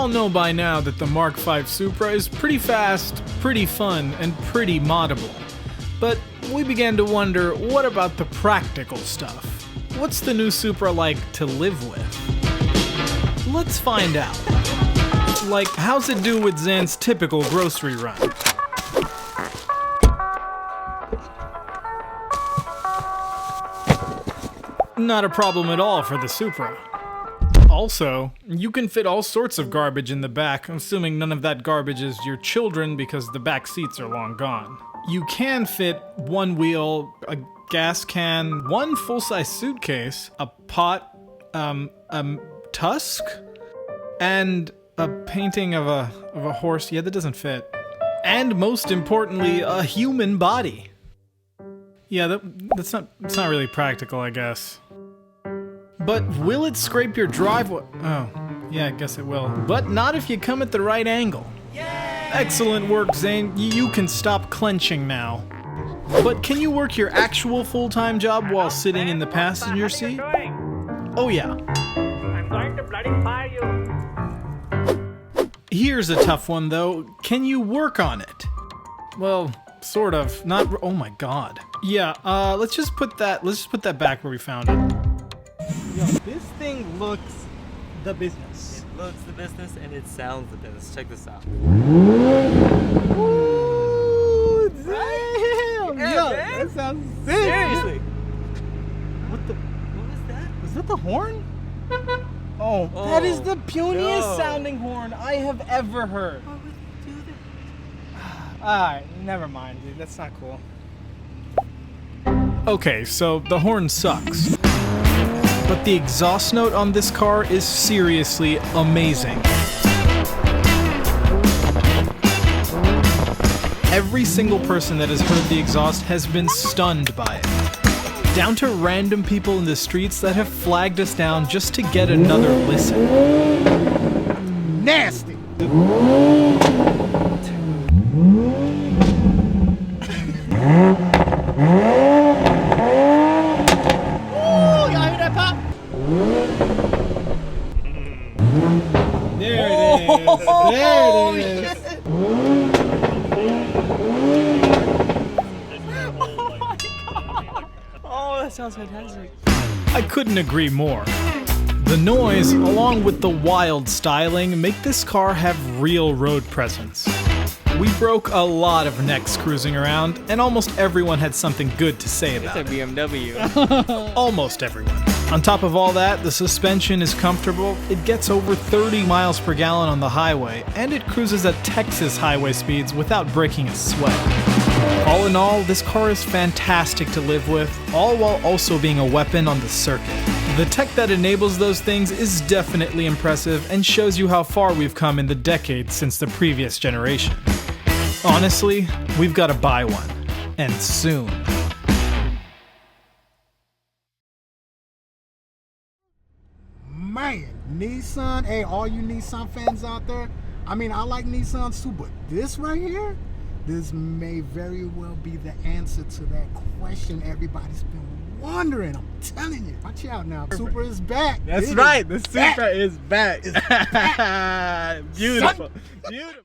all know by now that the Mark V Supra is pretty fast, pretty fun, and pretty moddable. But we began to wonder, what about the practical stuff? What's the new Supra like to live with? Let's find out. Like, how's it do with Zan's typical grocery run? Not a problem at all for the Supra. Also, you can fit all sorts of garbage in the back, assuming none of that garbage is your children because the back seats are long gone. You can fit one wheel, a gas can, one full-size suitcase, a pot, tusk, and a painting of a horse. Yeah, that doesn't fit. And most importantly, a human body. Yeah, it's not really practical, I guess. But will it scrape your driveway? Oh, yeah, I guess it will. But not if you come at the right angle. Yay! Excellent work, Zane. You can stop clenching now. But can you work your actual full-time job while sitting in the passenger seat? Oh yeah. I'm going to bloody fire you. Here's a tough one though. Can you work on it? Well, sort of. Not. Oh my God. Yeah. Let's just put that back where we found it. Yo, this thing looks the business. It looks the business and it sounds the business. Check this out. Ooh, damn! Yeah, Yo, man. that sounds sick. Seriously. What What was that? was that the horn? Oh, that is the puniest sounding horn I have ever heard. Why would you do that? Alright, never mind, dude. That's not cool. Okay, so the horn sucks. But the exhaust note on this car is seriously amazing. Every single person that has heard the exhaust has been stunned by it. Down to random people in the streets that have flagged us down just to get another listen. Nasty! There it is. Oh, that sounds fantastic. I couldn't agree more. The noise, along with the wild styling, make this car have real road presence. We broke a lot of necks cruising around, and almost everyone had something good to say about It's a it. BMW. Almost everyone. On top of all that, the suspension is comfortable, it gets over 30 miles per gallon on the highway, and it cruises at Texas highway speeds without breaking a sweat. All in all, this car is fantastic to live with, all while also being a weapon on the circuit. The tech that enables those things is definitely impressive and shows you how far we've come in the decades since the previous generation. Honestly, we've got to buy one, and soon. Man, Nissan, hey, all you Nissan fans out there, I mean, I like Nissans too, but this right here, this may very well be the answer to that question everybody's been wondering. I'm telling you. Watch out now. Supra is back. That's It right. The is back. Supra is back. It's back. Beautiful. Beautiful.